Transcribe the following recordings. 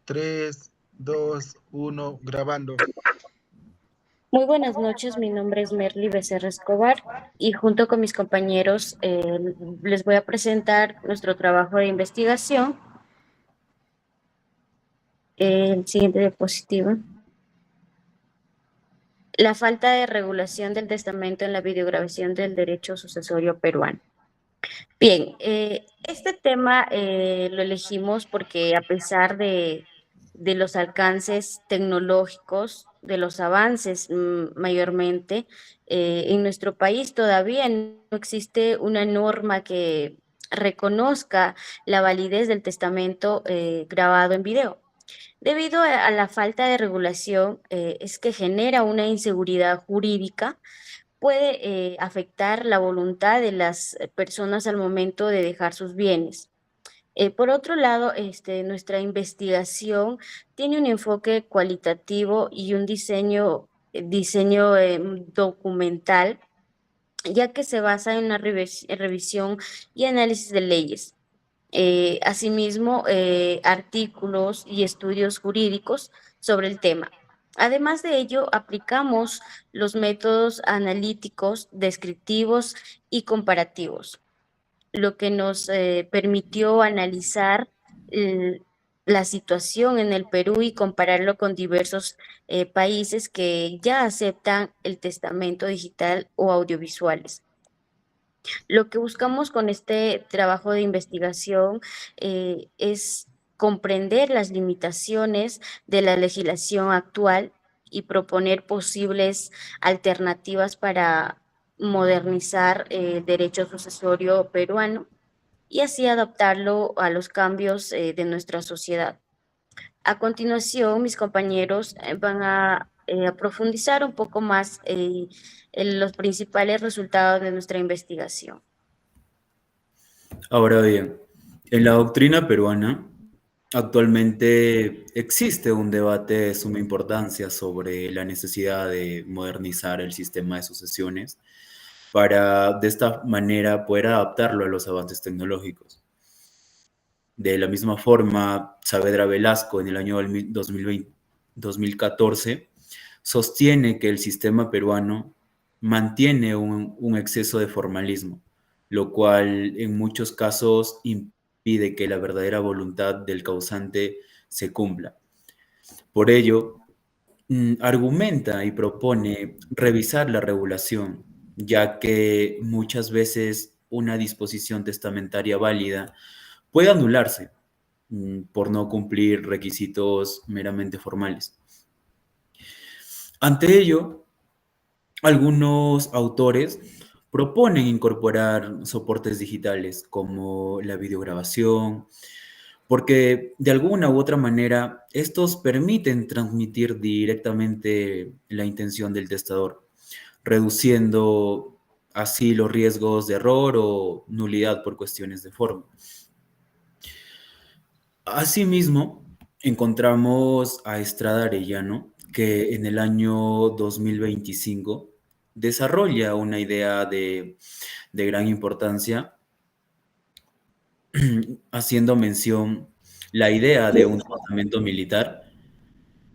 3, 2, 1, grabando. Muy buenas noches, mi nombre es Merly Becerra Escobar y junto con mis compañeros les voy a presentar nuestro trabajo de investigación. El siguiente diapositiva. La falta de regulación del testamento en la videograbación del derecho sucesorio peruano. Bien, este tema lo elegimos porque a pesar de los alcances tecnológicos, de los avances mayormente, en nuestro país todavía no existe una norma que reconozca la validez del testamento grabado en video. Debido a la falta de regulación, es que genera una inseguridad jurídica, puede afectar la voluntad de las personas al momento de dejar sus bienes. Por otro lado, nuestra investigación tiene un enfoque cualitativo y un diseño documental, ya que se basa en una revisión y análisis de leyes. Asimismo, artículos y estudios jurídicos sobre el tema. Además de ello, aplicamos los métodos analíticos, descriptivos y comparativos, lo que nos permitió analizar eh, la situación en el Perú y compararlo con diversos países que ya aceptan el testamento digital o audiovisuales. Lo que buscamos con este trabajo de investigación es comprender las limitaciones de la legislación actual y proponer posibles alternativas para modernizar el derecho sucesorio peruano y así adaptarlo a los cambios de nuestra sociedad. A continuación, mis compañeros van a profundizar un poco más en los principales resultados de nuestra investigación. Ahora bien, en la doctrina peruana actualmente existe un debate de suma importancia sobre la necesidad de modernizar el sistema de sucesiones para de esta manera poder adaptarlo a los avances tecnológicos. De la misma forma, Saavedra Velasco en el año 2014 sostiene que el sistema peruano mantiene un exceso de formalismo, lo cual en muchos casos impide que la verdadera voluntad del causante se cumpla. Por ello, argumenta y propone revisar la regulación, ya que muchas veces una disposición testamentaria válida puede anularse por no cumplir requisitos meramente formales. Ante ello, algunos autores proponen incorporar soportes digitales como la videograbación, porque de alguna u otra manera estos permiten transmitir directamente la intención del testador, reduciendo así los riesgos de error o nulidad por cuestiones de forma. Asimismo, encontramos a Estrada Arellano, que en el año 2025 desarrolla una idea de gran importancia, haciendo mención la idea de un testamento militar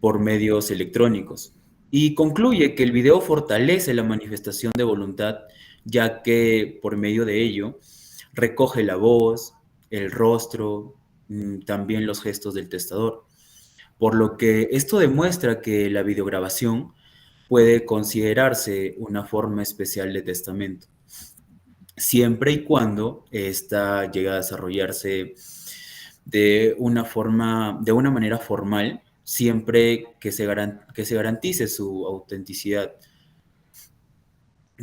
por medios electrónicos. Y concluye que el video fortalece la manifestación de voluntad, ya que por medio de ello recoge la voz, el rostro, también los gestos del testador. Por lo que esto demuestra que la videograbación puede considerarse una forma especial de testamento, siempre y cuando ésta llegue a desarrollarse de una manera formal, siempre que se garantice su autenticidad.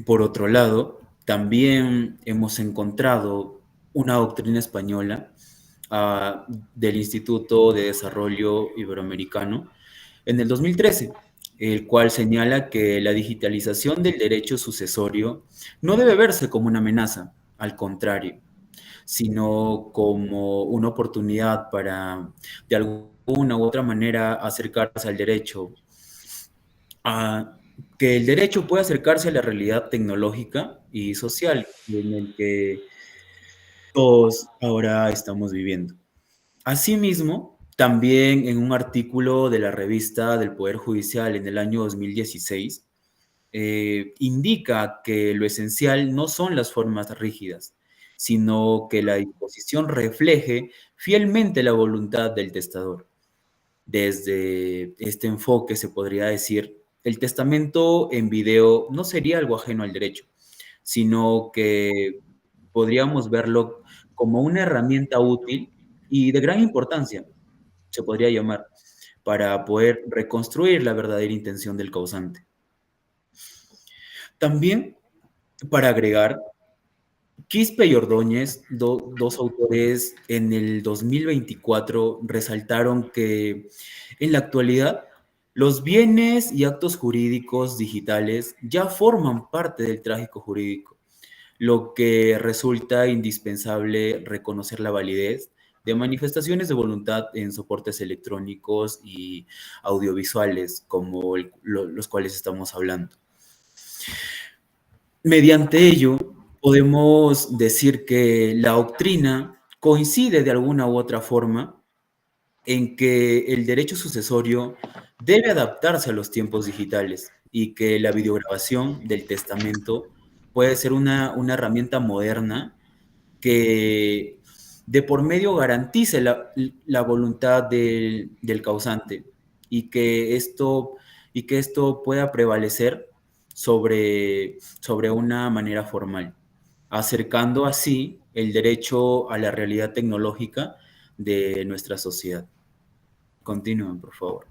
Por otro lado, también hemos encontrado una doctrina española del Instituto de Desarrollo Iberoamericano en el 2013, el cual señala que la digitalización del derecho sucesorio no debe verse como una amenaza, al contrario, sino como una oportunidad para, de alguna u otra manera, acercarse al derecho, a que el derecho pueda acercarse a la realidad tecnológica y social en el que todos ahora estamos viviendo. Asimismo, También en un artículo de la revista del Poder Judicial en el año 2016, indica que lo esencial no son las formas rígidas, sino que la disposición refleje fielmente la voluntad del testador. Desde este enfoque se podría decir, el testamento en video no sería algo ajeno al derecho, sino que podríamos verlo como una herramienta útil y de gran importancia, se podría llamar, para poder reconstruir la verdadera intención del causante. También, para agregar, Quispe y Ordóñez, dos autores en el 2024, resaltaron que en la actualidad los bienes y actos jurídicos digitales ya forman parte del trágico jurídico, lo que resulta indispensable reconocer la validez de manifestaciones de voluntad en soportes electrónicos y audiovisuales como los cuales estamos hablando. Mediante ello, podemos decir que la doctrina coincide de alguna u otra forma en que el derecho sucesorio debe adaptarse a los tiempos digitales y que la videograbación del testamento puede ser una herramienta moderna que de por medio garantice la voluntad del causante y y que esto pueda prevalecer sobre una manera formal, acercando así el derecho a la realidad tecnológica de nuestra sociedad. Continúen, por favor.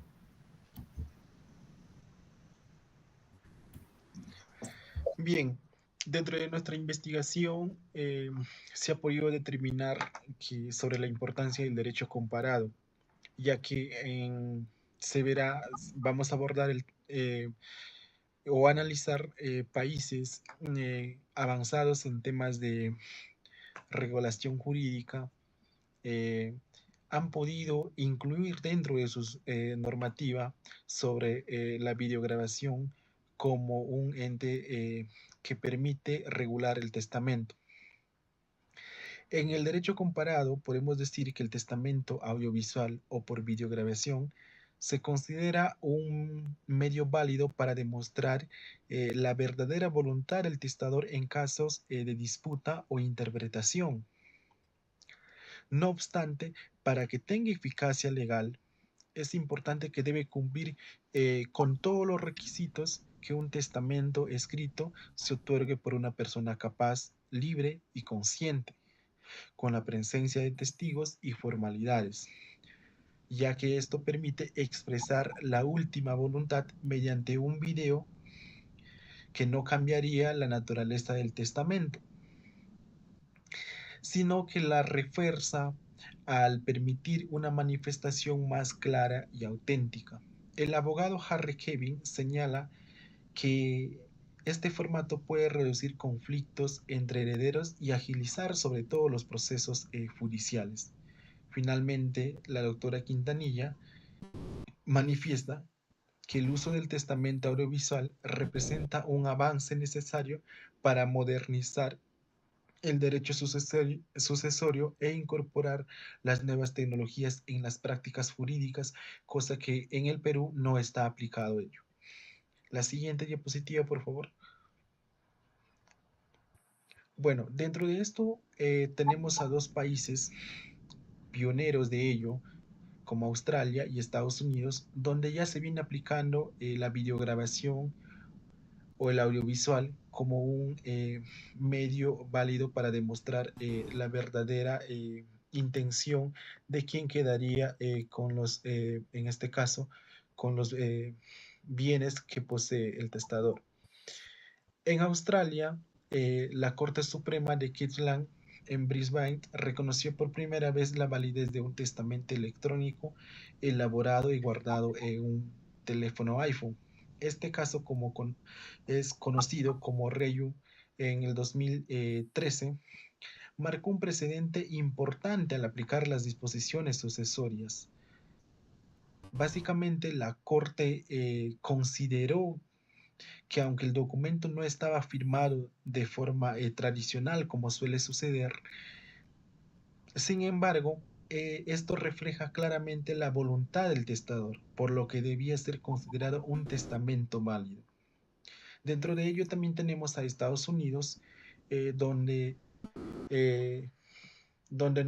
Bien, dentro de nuestra investigación se ha podido determinar que sobre la importancia del derecho comparado, ya que se verá, vamos a abordar o analizar países avanzados en temas de regulación jurídica, eh, han podido incluir dentro de su normativa sobre la videograbación como un ente que permite regular el testamento. En el derecho comparado podemos decir que el testamento audiovisual o por videograbación se considera un medio válido para demostrar la verdadera voluntad del testador en casos de disputa o interpretación. No obstante, para que tenga eficacia legal, es importante que debe cumplir con todos los requisitos que un testamento escrito se otorgue por una persona capaz, libre y consciente, con la presencia de testigos y formalidades, ya que esto permite expresar la última voluntad mediante un video que no cambiaría la naturaleza del testamento, sino que la refuerza al permitir una manifestación más clara y auténtica. El abogado Harry Kevin señala que este formato puede reducir conflictos entre herederos y agilizar sobre todo los procesos judiciales. Finalmente, la doctora Quintanilla manifiesta que el uso del testamento audiovisual representa un avance necesario para modernizar el derecho sucesorio e incorporar las nuevas tecnologías en las prácticas jurídicas, cosa que en el Perú no está aplicado ello. La siguiente diapositiva, por favor. Bueno, dentro de esto tenemos a dos países pioneros de ello, como Australia y Estados Unidos, donde ya se viene aplicando la videograbación o el audiovisual como un medio válido para demostrar la verdadera intención de quién quedaría con en este caso, con los bienes que posee el testador. En Australia, la Corte Suprema de Queensland en Brisbane reconoció por primera vez la validez de un testamento electrónico elaborado y guardado en un teléfono iPhone. Este caso es conocido como Reyu en el 2013, marcó un precedente importante al aplicar las disposiciones sucesorias. Básicamente la Corte consideró que aunque el documento no estaba firmado de forma tradicional como suele suceder, sin embargo, esto refleja claramente la voluntad del testador, por lo que debía ser considerado un testamento válido. Dentro de ello también tenemos a Estados Unidos, eh, donde, eh, donde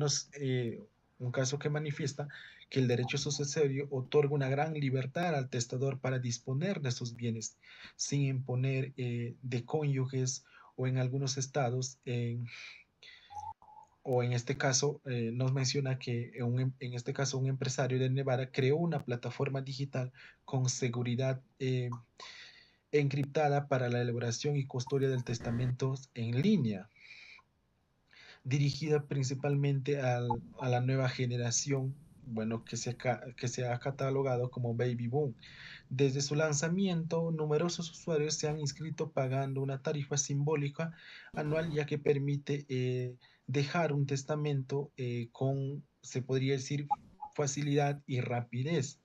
un caso que manifiesta que el derecho sucesorio otorga una gran libertad al testador para disponer de sus bienes, sin imponer de cónyuges o en algunos estados, o en este caso, nos menciona que en este caso un empresario de Nevada creó una plataforma digital con seguridad encriptada para la elaboración y custodia del testamento en línea, dirigida principalmente a la nueva generación, bueno, que se ha catalogado como Baby Boom. Desde su lanzamiento, numerosos usuarios se han inscrito pagando una tarifa simbólica anual, ya que permite dejar un testamento con, se podría decir, facilidad y rapidez.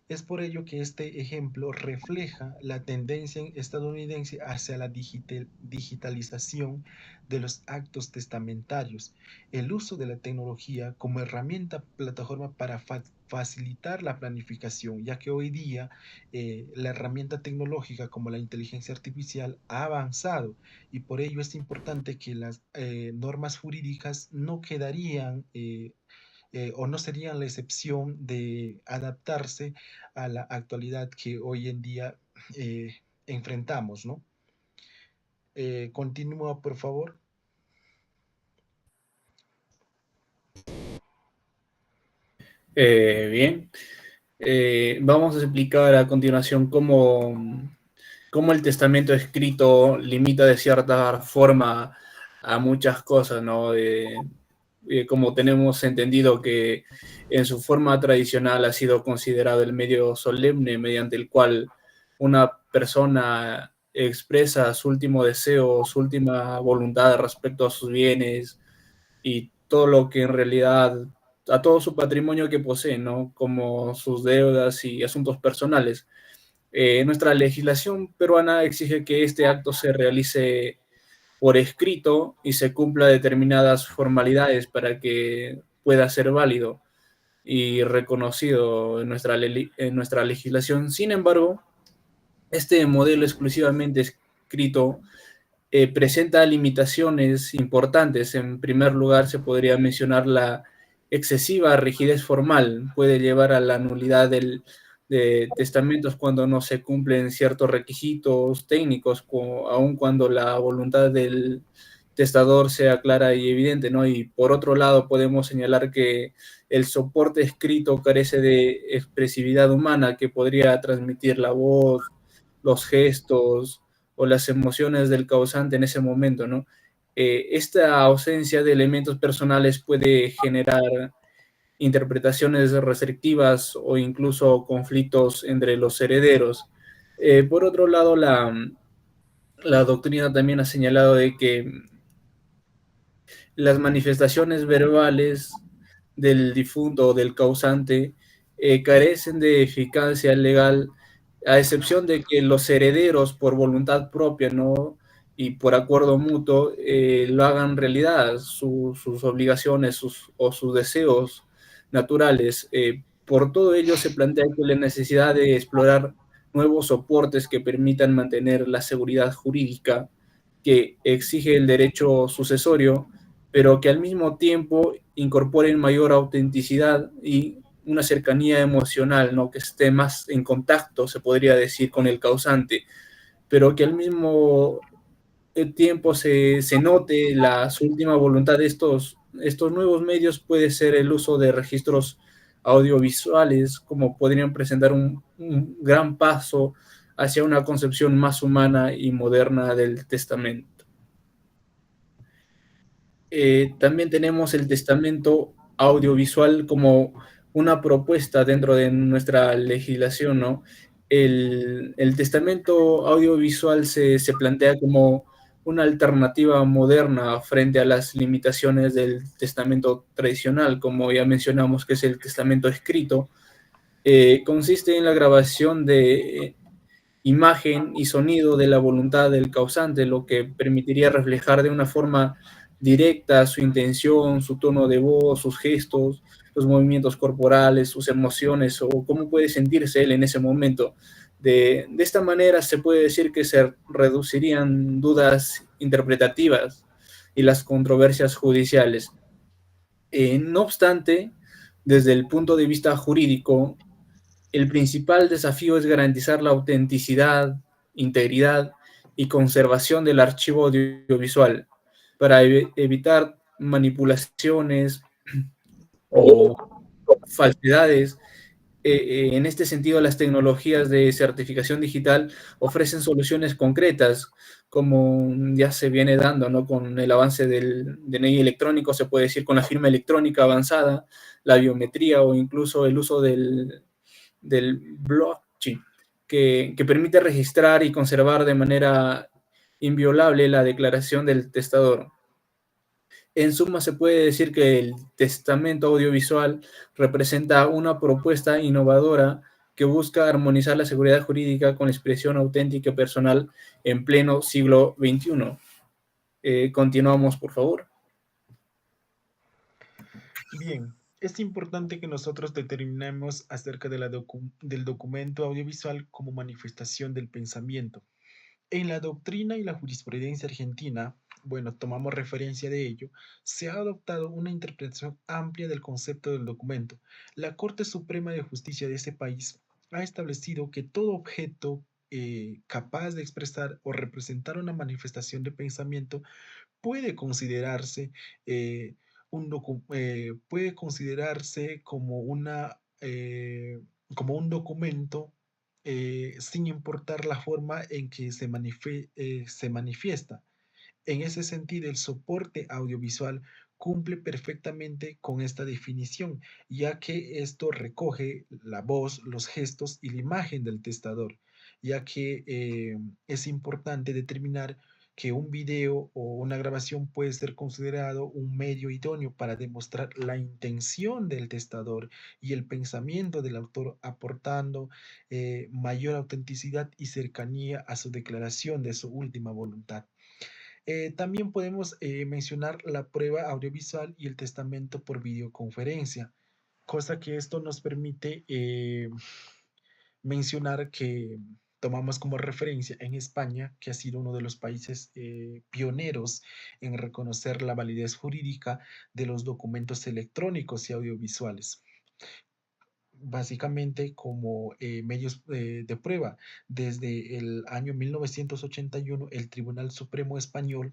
Es por ello que este ejemplo refleja la tendencia estadounidense hacia la digitalización de los actos testamentarios, el uso de la tecnología como herramienta plataforma para facilitar la planificación, ya que hoy día la herramienta tecnológica como la inteligencia artificial ha avanzado, y por ello es importante que las normas jurídicas no quedarían o no serían la excepción de adaptarse a la actualidad que hoy en día enfrentamos, ¿no? Continúa, por favor. Bien. Vamos a explicar a continuación cómo el testamento escrito limita de cierta forma a muchas cosas, ¿no? Como tenemos entendido que en su forma tradicional ha sido considerado el medio solemne mediante el cual una persona expresa su último deseo, su última voluntad respecto a sus bienes y todo lo que en realidad, a todo su patrimonio que posee, ¿no? Como sus deudas y asuntos personales. Nuestra legislación peruana exige que este acto se realice por escrito y se cumpla determinadas formalidades para que pueda ser válido y reconocido en nuestra legislación. Sin embargo, este modelo exclusivamente escrito presenta limitaciones importantes. En primer lugar, se podría mencionar la excesiva rigidez formal. Puede llevar a la nulidad de testamentos cuando no se cumplen ciertos requisitos técnicos, aun cuando la voluntad del testador sea clara y evidente, ¿no? Y por otro lado, podemos señalar que el soporte escrito carece de expresividad humana que podría transmitir la voz, los gestos o las emociones del causante en ese momento, ¿no? Esta ausencia de elementos personales puede generar interpretaciones restrictivas o incluso conflictos entre los herederos. Por otro lado, la doctrina también ha señalado de que las manifestaciones verbales del difunto o del causante carecen de eficacia legal, a excepción de que los herederos por voluntad propia, ¿no? Y por acuerdo mutuo lo hagan realidad, sus obligaciones o sus deseos naturales. Por todo ello se plantea que la necesidad de explorar nuevos soportes que permitan mantener la seguridad jurídica que exige el derecho sucesorio, pero que al mismo tiempo incorporen mayor autenticidad y una cercanía emocional, ¿no? Que esté más en contacto, se podría decir, con el causante, pero que al mismo tiempo se note su última voluntad de estos nuevos medios puede ser el uso de registros audiovisuales, como podrían presentar un gran paso hacia una concepción más humana y moderna del testamento. También tenemos el testamento audiovisual como una propuesta dentro de nuestra legislación, ¿no? El testamento audiovisual se plantea como una alternativa moderna frente a las limitaciones del testamento tradicional, como ya mencionamos, que es el testamento escrito. Consiste en la grabación de imagen y sonido de la voluntad del causante, lo que permitiría reflejar de una forma directa su intención, su tono de voz, sus gestos, los movimientos corporales, sus emociones o cómo puede sentirse él en ese momento. De esta manera se puede decir que se reducirían dudas interpretativas y las controversias judiciales. No obstante, desde el punto de vista jurídico, el principal desafío es garantizar la autenticidad, integridad y conservación del archivo audiovisual para evitar manipulaciones o falsedades. En este sentido, las tecnologías de certificación digital ofrecen soluciones concretas, como ya se viene dando, ¿no? Con el avance del DNI electrónico, se puede decir con la firma electrónica avanzada, la biometría o incluso el uso del blockchain, que permite registrar y conservar de manera inviolable la declaración del testador. En suma, se puede decir que el testamento audiovisual representa una propuesta innovadora que busca armonizar la seguridad jurídica con la expresión auténtica y personal en pleno siglo XXI. Continuamos, por favor. Bien, es importante que nosotros determinemos acerca de del documento audiovisual como manifestación del pensamiento. En la doctrina y la jurisprudencia argentina, bueno, tomamos referencia de ello, se ha adoptado una interpretación amplia del concepto del documento. La Corte Suprema de Justicia de ese país ha establecido que todo objeto capaz de expresar o representar una manifestación de pensamiento puede considerarse, puede considerarse como un documento sin importar la forma en que se manifiesta. En ese sentido, el soporte audiovisual cumple perfectamente con esta definición, ya que esto recoge la voz, los gestos y la imagen del testador, ya que es importante determinar que un video o una grabación puede ser considerado un medio idóneo para demostrar la intención del testador y el pensamiento del autor, aportando mayor autenticidad y cercanía a su declaración de su última voluntad. También podemos mencionar la prueba audiovisual y el testamento por videoconferencia, cosa que esto nos permite mencionar que tomamos como referencia en España, que ha sido uno de los países pioneros en reconocer la validez jurídica de los documentos electrónicos y audiovisuales, básicamente como medios de prueba. Desde el año 1981, el Tribunal Supremo Español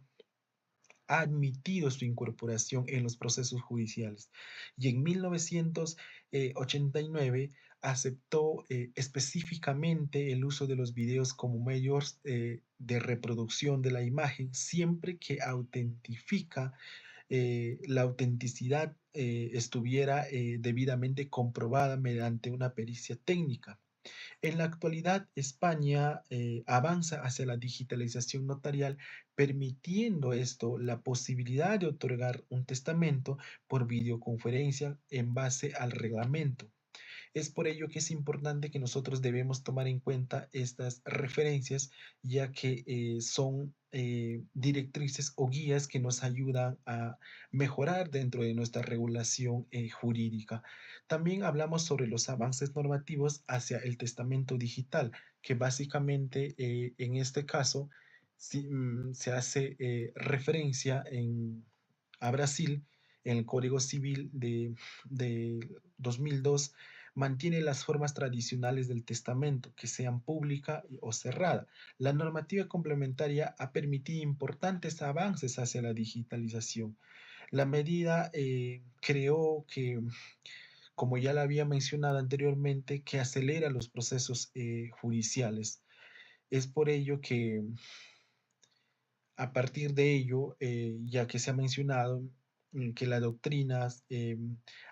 ha admitido su incorporación en los procesos judiciales y en 1989 aceptó específicamente el uso de los videos como medios de reproducción de la imagen siempre que la autenticidad estuviera debidamente comprobada mediante una pericia técnica. En la actualidad, España avanza hacia la digitalización notarial, permitiendo esto la posibilidad de otorgar un testamento por videoconferencia en base al reglamento. Es por ello que es importante que nosotros debemos tomar en cuenta estas referencias, ya que son directrices o guías que nos ayudan a mejorar dentro de nuestra regulación jurídica. También hablamos sobre los avances normativos hacia el testamento digital, que básicamente en este caso se hace referencia a Brasil en el Código Civil de 2002 mantiene las formas tradicionales del testamento, que sean pública o cerrada. La normativa complementaria ha permitido importantes avances hacia la digitalización. La medida creó que, como ya la había mencionado anteriormente, que acelera los procesos judiciales. Es por ello que a partir de ello, ya que se ha mencionado que la doctrina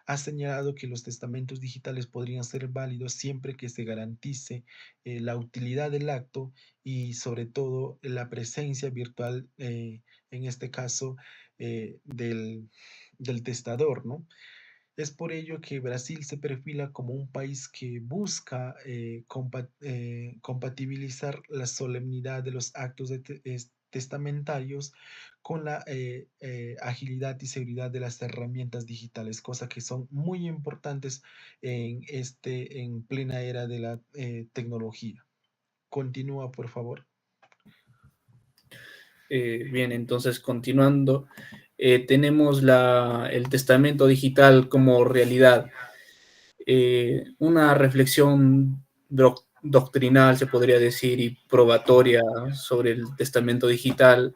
ha señalado que los testamentos digitales podrían ser válidos siempre que se garantice la utilidad del acto y sobre todo la presencia virtual, en este caso, del testador, ¿no? Es por ello que Brasil se perfila como un país que busca compatibilizar la solemnidad de los actos testamentarios con la agilidad y seguridad de las herramientas digitales, cosa que son muy importantes en plena era de la tecnología. Continúa, por favor. Bien, entonces continuando, tenemos el testamento digital como realidad. Una reflexión doctrinal, se podría decir, y probatoria sobre el testamento digital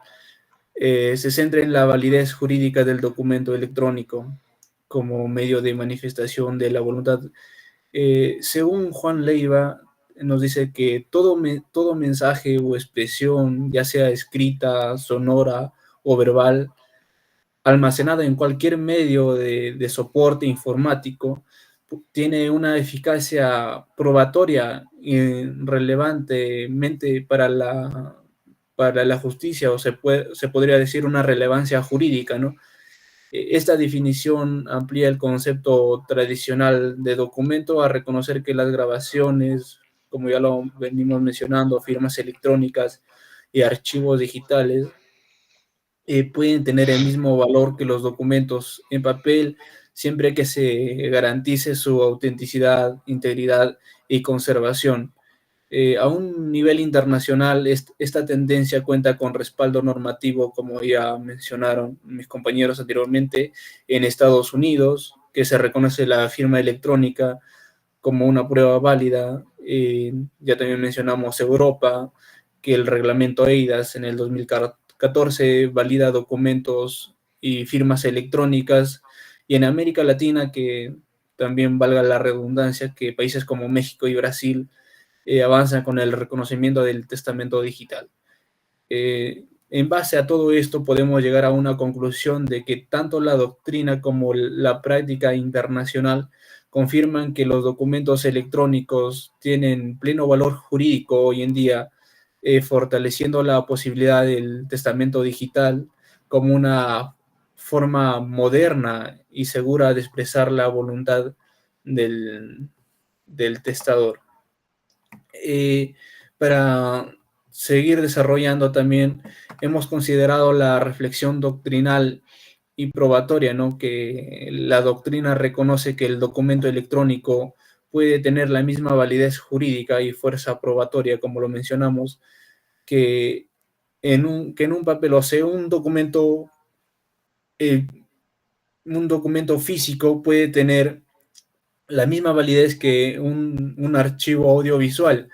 se centra en la validez jurídica del documento electrónico como medio de manifestación de la voluntad. Según Juan Leiva, nos dice que todo mensaje o expresión, ya sea escrita, sonora o verbal, almacenada en cualquier medio de soporte informático, tiene una eficacia probatoria relevantemente para la justicia, o se podría decir una relevancia jurídica, ¿no? Esta definición amplía el concepto tradicional de documento a reconocer que las grabaciones, como ya lo venimos mencionando, firmas electrónicas y archivos digitales, pueden tener el mismo valor que los documentos en papel, siempre que se garantice su autenticidad, integridad y conservación. A un nivel internacional, esta tendencia cuenta con respaldo normativo, como ya mencionaron mis compañeros anteriormente, en Estados Unidos, que se reconoce la firma electrónica como una prueba válida. Ya también mencionamos Europa, que el reglamento EIDAS en el 2014 valida documentos y firmas electrónicas, y en América Latina, que también valga la redundancia, que países como México y Brasil avanzan con el reconocimiento del testamento digital. En base a todo esto podemos llegar a una conclusión de que tanto la doctrina como la práctica internacional confirman que los documentos electrónicos tienen pleno valor jurídico hoy en día, fortaleciendo la posibilidad del testamento digital como una forma moderna y segura de expresar la voluntad del testador. Para seguir desarrollando también, hemos considerado la reflexión doctrinal y probatoria, ¿no? Que la doctrina reconoce que el documento electrónico puede tener la misma validez jurídica y fuerza probatoria, como lo mencionamos, que que en un papel, o sea, eh, un documento físico puede tener la misma validez que un archivo audiovisual.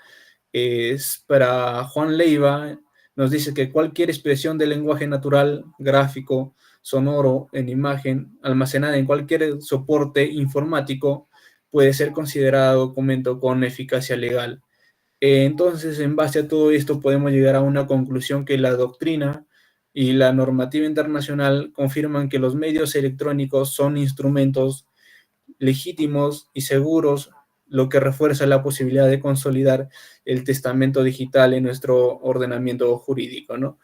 Para Juan Leiva, nos dice que cualquier expresión de lenguaje natural, gráfico, sonoro, en imagen, almacenada en cualquier soporte informático, puede ser considerado documento con eficacia legal. Entonces, en base a todo esto, podemos llegar a una conclusión que la doctrina y la normativa internacional confirman que los medios electrónicos son instrumentos legítimos y seguros, lo que refuerza la posibilidad de consolidar el testamento digital en nuestro ordenamiento jurídico, ¿no?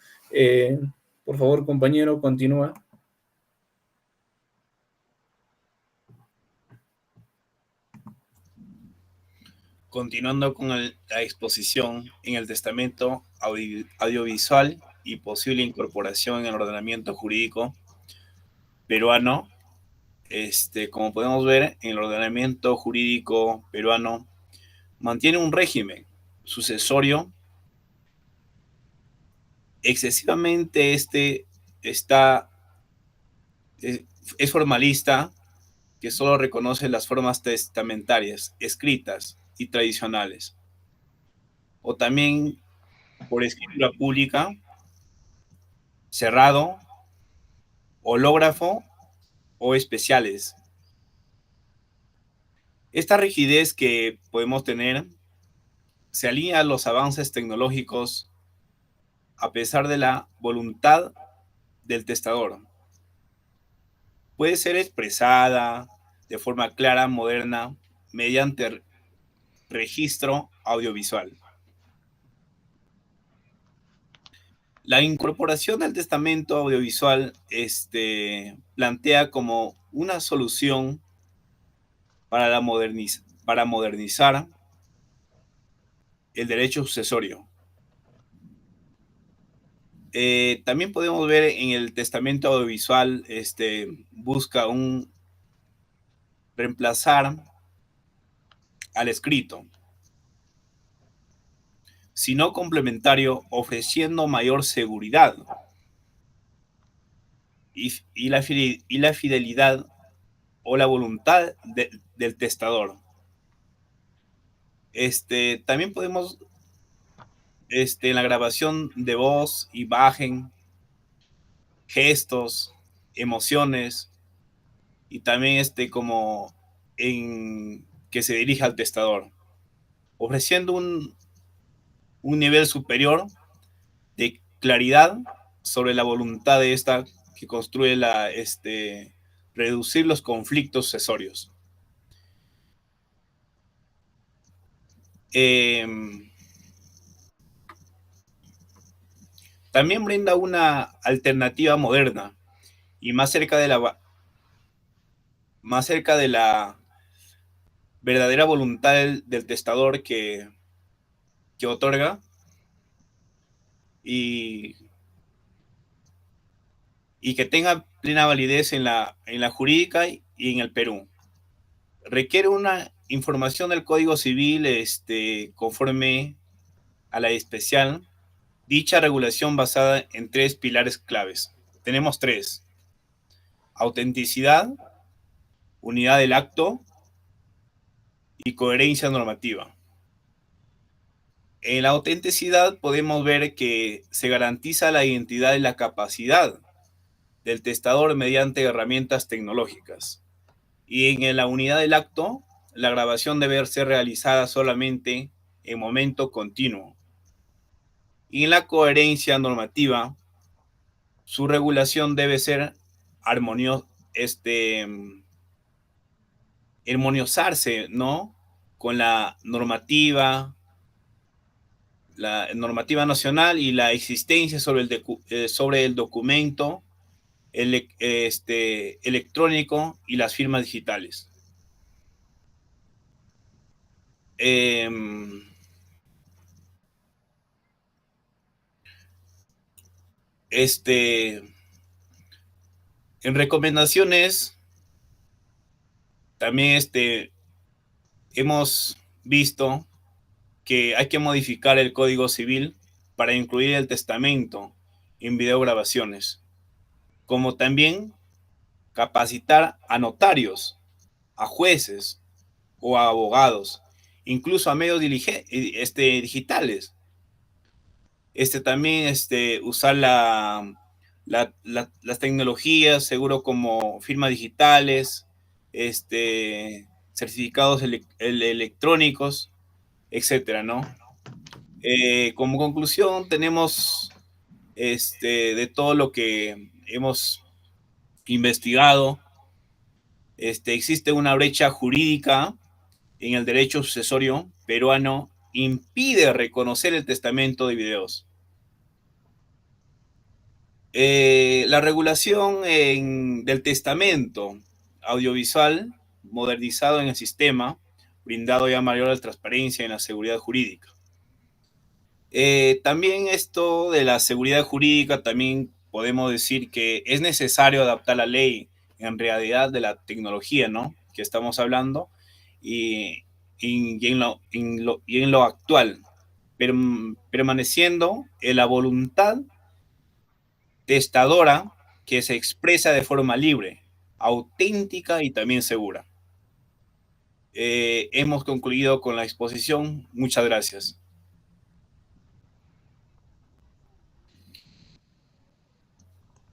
Por favor, compañero, continúa. Continuando con la exposición en el testamento audiovisual y posible incorporación en el ordenamiento jurídico peruano, como podemos ver, en el ordenamiento jurídico peruano mantiene un régimen sucesorio excesivamente está es formalista, que solo reconoce las formas testamentarias escritas y tradicionales, o también por escritura pública, cerrado, hológrafo o especiales. Esta rigidez que podemos tener se alinea a los avances tecnológicos a pesar de la voluntad del testador. Puede ser expresada de forma clara, moderna, mediante registro audiovisual. La incorporación del testamento audiovisual plantea como una solución para modernizar el derecho sucesorio. También podemos ver en el testamento audiovisual, busca reemplazar al escrito, sino complementario, ofreciendo mayor seguridad y la fidelidad o la voluntad del testador. También podemos, en la grabación de voz, imagen, gestos, emociones, y también como en que se dirija al testador, ofreciendo un nivel superior de claridad sobre la voluntad de esta que construye reducir los conflictos sucesorios. También brinda una alternativa moderna y más cerca de la verdadera voluntad del testador que otorga y que tenga plena validez en la jurídica y en el Perú. Requiere una información del Código Civil conforme a la especial. Dicha regulación basada en 3 pilares claves. Tenemos 3. Autenticidad, unidad del acto y coherencia normativa. En la autenticidad podemos ver que se garantiza la identidad y la capacidad del testador mediante herramientas tecnológicas. Y en la unidad del acto, la grabación debe ser realizada solamente en momento continuo. Y en la coherencia normativa, su regulación debe ser armoniosarse, ¿no?, con la normativa nacional y la existencia sobre el documento electrónico y las firmas digitales. En recomendaciones, también hemos visto que hay que modificar el Código Civil para incluir el testamento en videograbaciones, como también capacitar a notarios, a jueces o a abogados, incluso a medios digitales. También usar las tecnologías, seguro como firmas digitales, certificados electrónicos, etcétera, ¿no? Como conclusión, tenemos de todo lo que hemos investigado, existe una brecha jurídica en el derecho sucesorio peruano, impide reconocer el testamento de videos. La regulación del testamento audiovisual modernizado en el sistema, brindado ya mayor transparencia en la seguridad jurídica. También esto de la seguridad jurídica, también podemos decir que es necesario adaptar la ley en realidad de la tecnología, ¿no?, que estamos hablando, y en lo actual, permaneciendo en la voluntad testadora que se expresa de forma libre, auténtica y también segura. Hemos concluido con la exposición. Muchas gracias.